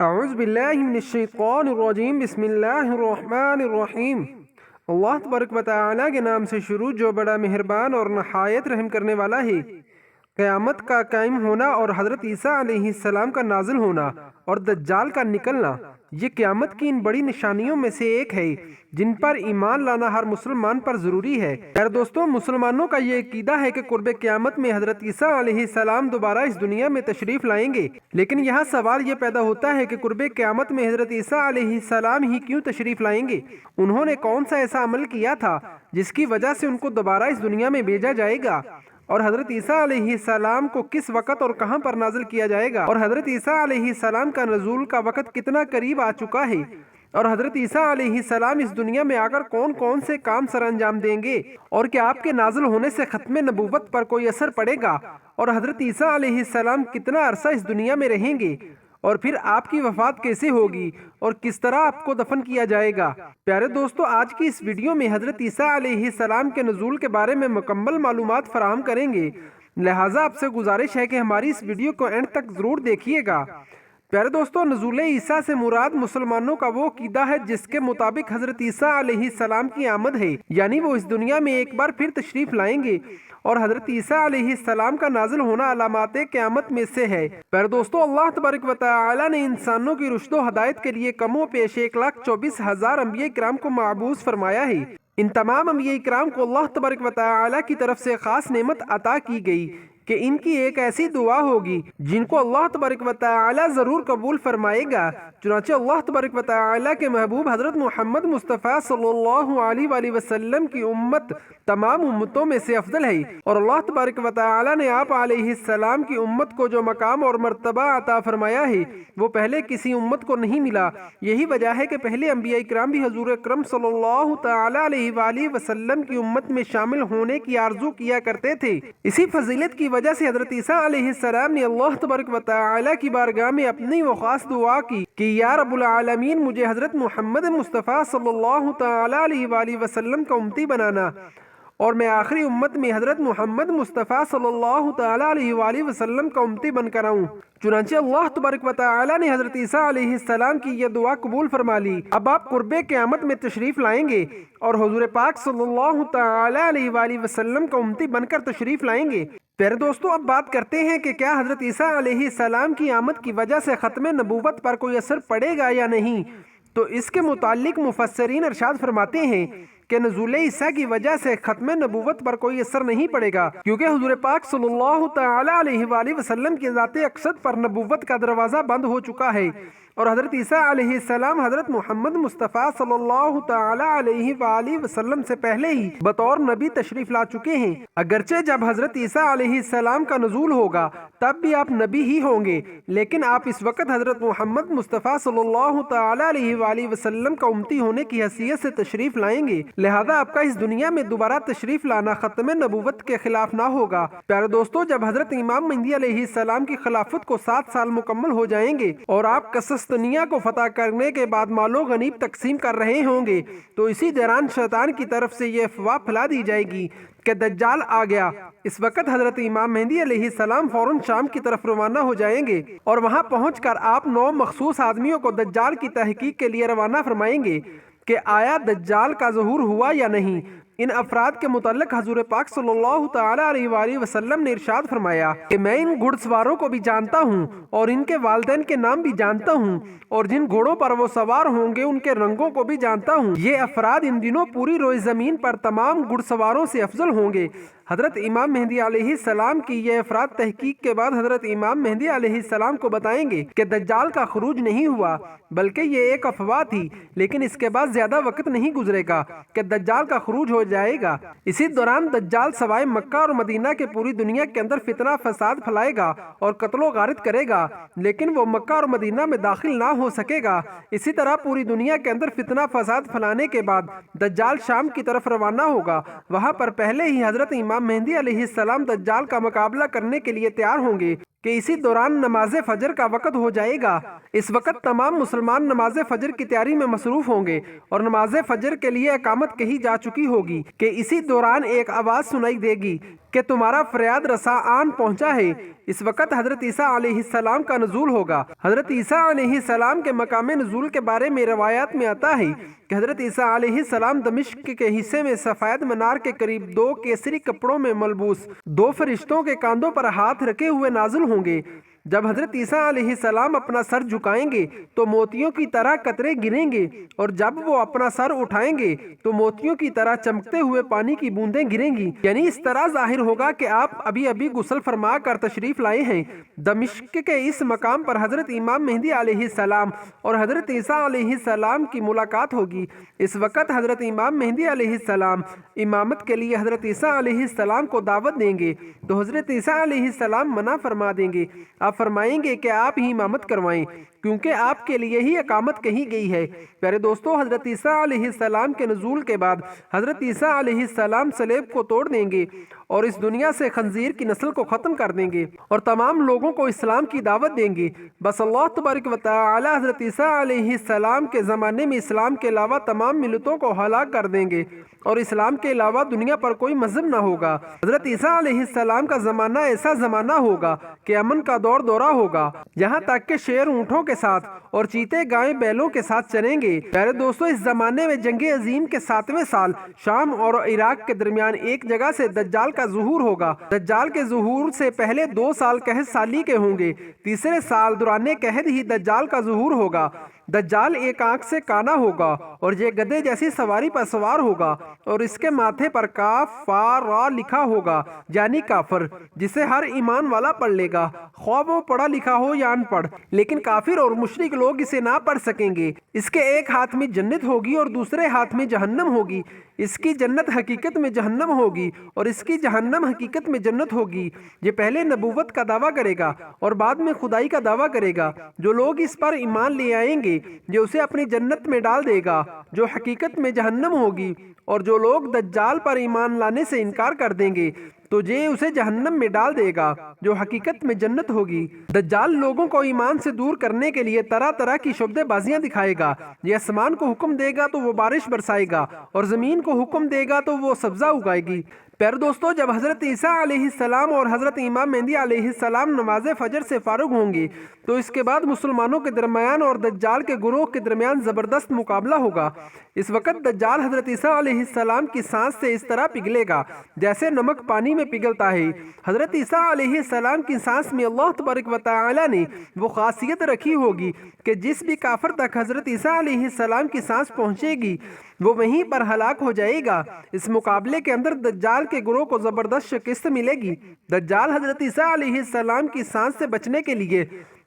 اعوذ باللہ من الشیطان الرجیم بسم اللہ الرحمن الرحیم۔ اللہ تبارک و تعالیٰ کے نام سے شروع جو بڑا مہربان اور نہایت رحم کرنے والا ہے۔ قیامت کا قائم ہونا اور حضرت عیسیٰ علیہ السلام کا نازل ہونا اور دجال کا نکلنا، یہ قیامت کی ان بڑی نشانیوں میں سے ایک ہے جن پر ایمان لانا ہر مسلمان پر ضروری ہے۔ خیر دوستو، مسلمانوں کا یہ عقیدہ ہے کہ قرب قیامت میں حضرت عیسیٰ علیہ السلام دوبارہ اس دنیا میں تشریف لائیں گے، لیکن یہاں سوال یہ پیدا ہوتا ہے کہ قرب قیامت میں حضرت عیسیٰ علیہ السلام ہی کیوں تشریف لائیں گے؟ انہوں نے کون سا ایسا عمل کیا تھا جس کی وجہ سے ان کو دوبارہ اس دنیا میں بھیجا جائے گا؟ اور حضرت عیسیٰ علیہ السلام کو کس وقت اور کہاں پر نازل کیا جائے گا؟ اور حضرت عیسیٰ علیہ السلام کا نزول کا وقت کتنا قریب آ چکا ہے؟ اور حضرت عیسیٰ علیہ السلام اس دنیا میں آ کر کون کون سے کام سر انجام دیں گے؟ اور کیا آپ کے نازل ہونے سے ختم نبوت پر کوئی اثر پڑے گا؟ اور حضرت عیسیٰ علیہ السلام کتنا عرصہ اس دنیا میں رہیں گے؟ اور پھر آپ کی وفات کیسے ہوگی اور کس طرح آپ کو دفن کیا جائے گا؟ پیارے دوستو، آج کی اس ویڈیو میں حضرت عیسیٰ علیہ السلام کے نزول کے بارے میں مکمل معلومات فراہم کریں گے، لہٰذا آپ سے گزارش ہے کہ ہماری اس ویڈیو کو اینڈ تک ضرور دیکھیے گا۔ پیارے دوستو، نزول عیسیٰ سے مراد مسلمانوں کا وہ عقیدہ ہے جس کے مطابق حضرت عیسیٰ علیہ السلام کی آمد ہے، یعنی وہ اس دنیا میں ایک بار پھر تشریف لائیں گے، اور حضرت عیسیٰ علیہ السلام کا نازل ہونا علامات قیامت میں سے ہے۔ پیارے دوستو، اللہ تبارک و تعالی نے انسانوں کی رشد و ہدایت کے لیے کم و پیش 1,24,000 انبیاء کرام کو مبعوث فرمایا ہے۔ ان تمام انبیاء کرام کو اللہ تبارک و تعالی کی طرف سے خاص نعمت عطا کی گئی کہ ان کی ایک ایسی دعا ہوگی جن کو اللہ تبارک و تعالی ضرور قبول فرمائے گا۔ چنانچہ اللہ تبارک و تعالی کے محبوب حضرت محمد مصطفیٰ صلی اللہ علیہ وآلہ وسلم کی امت تمام امتوں میں سے افضل ہے، اور اللہ تبارک و تعالی نے آپ علیہ السلام کی امت کو جو مقام اور مرتبہ عطا فرمایا ہے وہ پہلے کسی امت کو نہیں ملا۔ یہی وجہ ہے کہ پہلے انبیاء کرام بھی حضور اکرم صلی اللہ تعالی علیہ وآلہ وسلم کی امت میں شامل ہونے کی آرزو کیا کرتے تھے۔ اسی فضیلت کی وجہ سے حضرت عیسیٰ علیہ السلام نے اللہ تبارک و تعالی کی بارگاہ میں اپنی وہ خاص دعا کی کہ یا رب العالمین، مجھے حضرت محمد مصطفیٰ صلی اللہ تعالی علیہ وآلہ وسلم کا امتی بنانا، اور میں آخری امت میں حضرت محمد مصطفیٰ صلی اللہ تعالی علیہ وآلہ وسلم کا امتی بن کر آؤں۔ چنانچہ اللہ تبارک و تعالی نے حضرت عیسیٰ علیہ السلام کی یہ دعا قبول فرما لی۔ اب آپ قرب قیامت میں تشریف لائیں گے اور حضور پاک صلی اللہ تعالی علیہ وآلہ وسلم کا امتی بن کر تشریف لائیں گے۔ پیارے دوستو، اب بات کرتے ہیں کہ کیا حضرت عیسیٰ علیہ السلام کی آمد کی وجہ سے ختم نبوت پر کوئی اثر پڑے گا یا نہیں؟ تو اس کے متعلق مفسرین ارشاد فرماتے ہیں کہ نزول عیسیٰ کی وجہ سے ختم نبوت پر کوئی اثر نہیں پڑے گا، کیونکہ حضور پاک صلی اللہ تعالی علیہ وآلہ وسلم کی ذات اقدس پر نبوت کا دروازہ بند ہو چکا ہے، اور حضرت عیسیٰ علیہ السلام حضرت محمد مصطفیٰ صلی اللہ تعالی علیہ وآلہ وسلم سے پہلے ہی بطور نبی تشریف لا چکے ہیں۔ اگرچہ جب حضرت عیسیٰ علیہ السلام کا نزول ہوگا تب بھی آپ نبی ہی ہوں گے، لیکن آپ اس وقت حضرت محمد مصطفیٰ صلی اللہ تعالی علیہ وآلہ وسلم کا امتی ہونے کی حیثیت سے تشریف لائیں گے، لہذا آپ کا اس دنیا میں دوبارہ تشریف لانا ختم نبوت کے خلاف نہ ہوگا۔ پیارے دوستو، جب حضرت امام مہدی علیہ السلام کی خلافت کو 7 سال مکمل ہو جائیں گے اور آپ قسطنطنیہ کو فتح کرنے کے بعد مال و غنیمت تقسیم کر رہے ہوں گے، تو اسی دوران شیطان کی طرف سے یہ افواہ پھیلا دی جائے گی کہ دجال آ گیا۔ اس وقت حضرت امام مہدی علیہ السلام فوراً شام کی طرف روانہ ہو جائیں گے، اور وہاں پہنچ کر آپ 9 مخصوص آدمیوں کو دجال کی تحقیق کے لیے روانہ فرمائیں گے کہ آیا دجال کا ظہور ہوا یا نہیں۔ ان افراد کے متعلق حضور پاک صلی اللہ تعالی علیہ وآلہ وسلم نے ارشاد فرمایا کہ میں ان گھڑ سواروں کو بھی جانتا ہوں اور ان کے والدین کے نام بھی جانتا ہوں، اور جن گھوڑوں پر وہ سوار ہوں گے ان کے رنگوں کو بھی جانتا ہوں۔ یہ افراد ان دنوں پوری روئے زمین پر تمام گھڑ سواروں سے افضل ہوں گے۔ حضرت امام مہدی علیہ السلام کی یہ افراد تحقیق کے بعد حضرت امام مہدی علیہ السلام کو بتائیں گے کہ دجال کا خروج نہیں ہوا، بلکہ یہ ایک افواہ تھی، لیکن اس کے بعد زیادہ وقت نہیں گزرے گا کہ دجال کا خروج ہو جائے گا۔ اسی دوران دجال سوائے مکہ اور مدینہ کے پوری دنیا کے اندر فتنہ فساد پھیلائے گا اور قتل و غارت کرے گا، لیکن وہ مکہ اور مدینہ میں داخل نہ ہو سکے گا۔ اسی طرح پوری دنیا کے اندر فتنہ فساد پھیلانے کے بعد دجال شام کی طرف روانہ ہوگا، وہاں پر پہلے ہی حضرت امام مہدی علیہ السلام دجال کا مقابلہ کرنے کے لیے تیار ہوں گے۔ کہ اسی دوران نماز فجر کا وقت ہو جائے گا۔ اس وقت تمام مسلمان نماز فجر کی تیاری میں مصروف ہوں گے اور نماز فجر کے لیے اقامت کہی جا چکی ہوگی کہ اسی دوران ایک آواز سنائی دے گی کہ تمہارا فریاد رساں آن پہنچا ہے۔ اس وقت حضرت عیسیٰ علیہ السلام کا نزول ہوگا۔ حضرت عیسیٰ علیہ السلام کے مقام نزول کے بارے میں روایات میں آتا ہے کہ حضرت عیسیٰ علیہ السلام دمشق کے حصے میں سفید منار کے قریب 2 کیسری کپڑوں میں ملبوس 2 فرشتوں کے کاندھوں پر ہاتھ رکھے ہوئے نازل ہوں گے۔ جب حضرت عیسیٰ علیہ السلام اپنا سر جھکائیں گے تو موتیوں کی طرح قطرے گریں گے، اور جب وہ اپنا سر اٹھائیں گے تو موتیوں کی طرح چمکتے ہوئے پانی کی بوندیں گریں گی، یعنی اس طرح ظاہر ہوگا کہ آپ ابھی غسل فرما کر تشریف لائے ہیں۔ دمشق کے اس مقام پر حضرت امام مہدی علیہ السلام اور حضرت عیسیٰ علیہ السلام کی ملاقات ہوگی۔ اس وقت حضرت امام مہدی علیہ السلام امامت کے لیے حضرت عیسیٰ علیہ السلام کو دعوت دیں گے تو حضرت عیسیٰ علیہ السلام منع فرما دیں گے۔ آپ فرمائیں گے کہ آپ ہی امامت کروائیں، کیونکہ آپ کے لیے ہی اقامت کہی گئی ہے۔ پیارے دوستو، حضرت عیسیٰ علیہ السلام کے نزول کے بعد حضرت عیسیٰ علیہ السلام صلیب کو توڑ دیں گے اور اس دنیا سے خنزیر کی نسل کو ختم کر دیں گے اور تمام لوگوں کو اسلام کی دعوت دیں گے۔ بس اللہ تبارک و تعالی حضرت عیسیٰ علیہ السلام کے زمانے میں اسلام کے علاوہ تمام ملتوں کو ہلاک کر دیں گے اور اسلام کے علاوہ دنیا پر کوئی مذہب نہ ہوگا۔ حضرت عیسیٰ علیہ السلام کا زمانہ ایسا زمانہ ہوگا کہ امن کا دور دورہ ہوگا، یہاں تک کہ شیر اونٹوں کے ساتھ اور چیتے گائے بیلوں کے ساتھ چلیں گے۔ پیارے دوستو، اس زمانے میں جنگ عظیم کے 7ویں سال شام اور عراق کے درمیان ایک جگہ سے دجال کا ظہور ہوگا۔ دجال کے ظہور سے پہلے 2 سال قحط سالی کے ہوں گے۔ تیسرے سال دوران قحط ہی دجال کا ظہور ہوگا۔ دجال ایک آنکھ سے کانا ہوگا اور یہ گدھے جیسی سواری پر سوار ہوگا اور اس کے ماتھے پر کاف فا را لکھا ہوگا، یعنی کافر، جسے ہر ایمان والا پڑھ لے گا، خواہ وہ پڑھا لکھا ہو یا ان پڑھ، لیکن کافر اور مشرک لوگ اسے نہ پڑھ سکیں گے۔ اس کے ایک ہاتھ میں جنت ہوگی اور دوسرے ہاتھ میں جہنم ہوگی۔ اس کی جنت حقیقت میں جہنم ہوگی اور اس کی جہنم حقیقت میں جنت ہوگی۔ یہ پہلے نبوت کا دعویٰ کرے گا اور بعد میں خدائی کا دعویٰ کرے گا۔ جو لوگ اس پر ایمان لے آئیں گے یہ اسے اپنی جنت میں ڈال دے گا جو حقیقت میں جہنم ہوگی، اور جو لوگ دجال پر ایمان لانے سے انکار کر دیں گے تو یہ اسے جہنم میں ڈال دے گا جو حقیقت میں جنت ہوگی۔ دجال لوگوں کو ایمان سے دور کرنے کے لیے طرح طرح کی شبدے بازیاں دکھائے گا۔ یہ آسمان کو حکم دے گا تو وہ بارش برسائے گا اور زمین کو حکم دے گا تو وہ سبزہ اگائے گی۔ پیارے دوستو، جب حضرت عیسیٰ علیہ السلام اور حضرت امام مہدی علیہ السلام نماز فجر سے فارغ ہوں گے تو اس کے بعد مسلمانوں کے درمیان اور دجال کے گروہ کے درمیان زبردست مقابلہ ہوگا۔ اس وقت دجال حضرت عیسیٰ علیہ السلام کی سانس سے اس طرح پگھلے گا جیسے نمک پانی میں پگھلتا ہے۔ حضرت عیسیٰ علیہ السلام کی سانس میں اللہ تبارک و تعالی نے وہ خاصیت رکھی ہوگی کہ جس بھی کافر تک حضرت عیسیٰ علیہ السلام کی سانس پہنچے گی وہ وہیں پر ہلاک ہو جائے گا۔ اس مقابلے کے اندر دجال کے گروہ کو زبردست شکست ملے گی۔ دجال حضرت عیسیٰ علیہ السلام کی سانس سے بچنے کے لیے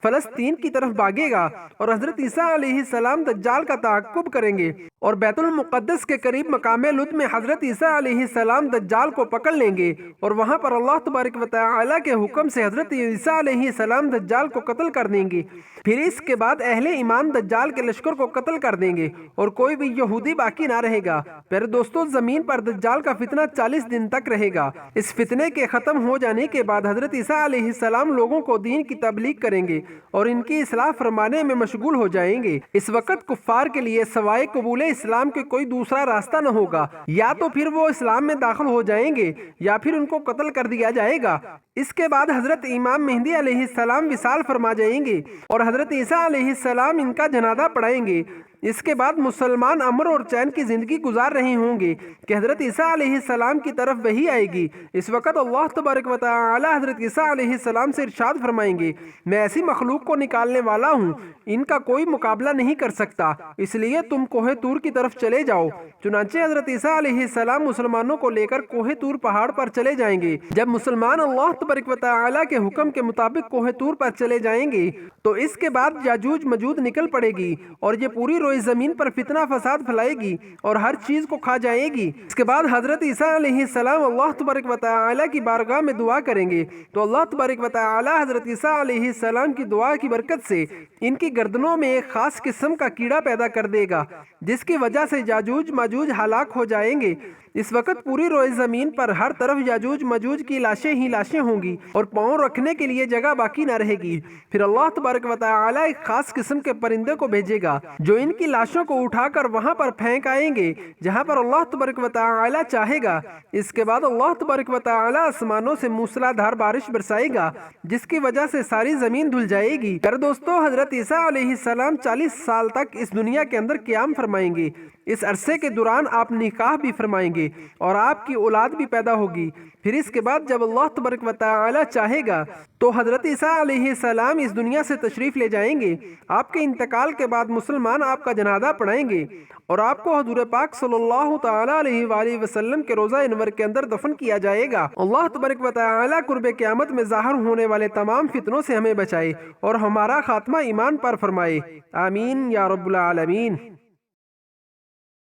فلسطین کی طرف بھاگے گا اور حضرت عیسیٰ علیہ السلام دجال کا تعاقب کریں گے اور بیت المقدس کے قریب مقام لد میں حضرت عیسیٰ علیہ السلام دجال کو پکڑ لیں گے اور وہاں پر اللہ تبارک و تعالی کے حکم سے حضرت عیسیٰ علیہ السلام دجال کو قتل کر دیں گے۔ پھر اس کے بعد اہل ایمان دجال کے لشکر کو قتل کر دیں گے اور کوئی بھی یہودی باقی نہ رہے گا۔ پیارے دوستو، زمین پر دجال کا فتنہ 40 دن تک رہے گا۔ اس فتنے کے ختم ہو جانے کے بعد حضرت عیسیٰ علیہ السلام لوگوں کو دین کی تبلیغ کریں گے اور ان کی اصلاح فرمانے میں مشغول ہو جائیں گے۔ اس وقت کفار کے لیے سوائے قبول اسلام کے کوئی دوسرا راستہ نہ ہوگا، یا تو پھر وہ اسلام میں داخل ہو جائیں گے یا پھر ان کو قتل کر دیا جائے گا۔ اس کے بعد حضرت امام مہدی علیہ السلام وصال فرما جائیں گے اور حضرت عیسیٰ علیہ السلام ان کا جنازہ پڑھائیں گے۔ اس کے بعد مسلمان امن اور چین کی زندگی گزار رہے ہوں گے کہ حضرت عیسیٰ علیہ السلام کی طرف وحی آئے گی۔ اس وقت اللہ تبارک و تعالی حضرت عیسیٰ علیہ السلام سے ارشاد فرمائیں گے، میں ایسی مخلوق کو نکالنے والا ہوں، ان کا کوئی مقابلہ نہیں کر سکتا، اس لیے تم کوہ طور کی طرف چلے جاؤ۔ چنانچہ حضرت عیسیٰ علیہ السلام مسلمانوں کو لے کر کوہ طور پہاڑ پر چلے جائیں گے۔ جب مسلمان اللہ تبارک و تعالی کے حکم کے مطابق کوہ طور پر چلے جائیں گے تو اس کے بعد یاجوج ماجوج نکل پڑے گی اور یہ پوری روئے زمین پر فتنہ فساد پھیلائے گی اور ہر چیز کو کھا جائے گی۔ اس کے بعد حضرت عیسیٰ علیہ السلام اللہ تبارک و تعالی کی بارگاہ میں دعا کریں گے تو اللہ تبارک و تعالی حضرت عیسیٰ علیہ السلام کی دعا کی برکت سے ان کی گردنوں میں ایک خاص قسم کا کیڑا پیدا کر دے گا جس کی وجہ سے یاجوج ماجوج ہلاک ہو جائیں گے۔ اس وقت پوری روئے زمین پر ہر طرف یاجوج مجوج کی لاشیں ہی لاشیں ہوں گی اور پاؤں رکھنے کے لیے جگہ باقی نہ رہے گی۔ پھر اللہ تبارک و تعالی ایک خاص قسم کے پرندے کو بھیجے گا جو ان کی لاشوں کو اٹھا کر وہاں پر پھینک آئیں گے جہاں پر اللہ تبارک و تعالی چاہے گا۔ اس کے بعد اللہ تبارک و تعالی آسمانوں سے موسلا دھار بارش برسائے گا جس کی وجہ سے ساری زمین دھل جائے گی۔ پھر دوستو حضرت عیسیٰ علیہ السلام 40 سال تک اس دنیا کے اندر قیام فرمائیں گے۔ اس عرصے کے دوران آپ نکاح بھی فرمائیں گے اور آپ کی اولاد بھی پیدا ہوگی۔ پھر اس کے بعد جب اللہ تبارک و تعالی چاہے گا تو حضرت عیسیٰ علیہ السلام اس دنیا سے تشریف لے جائیں گے۔ آپ کے انتقال کے بعد مسلمان آپ کا جنازہ پڑھائیں گے اور آپ کو حضور پاک صلی اللہ تعالی علیہ وآلہ وسلم کے روضہ انور کے اندر دفن کیا جائے گا۔ اللہ تبارک و تعالی قرب قیامت میں ظاہر ہونے والے تمام فتنوں سے ہمیں بچائے اور ہمارا خاتمہ ایمان پر فرمائے، آمین یا رب العالمین۔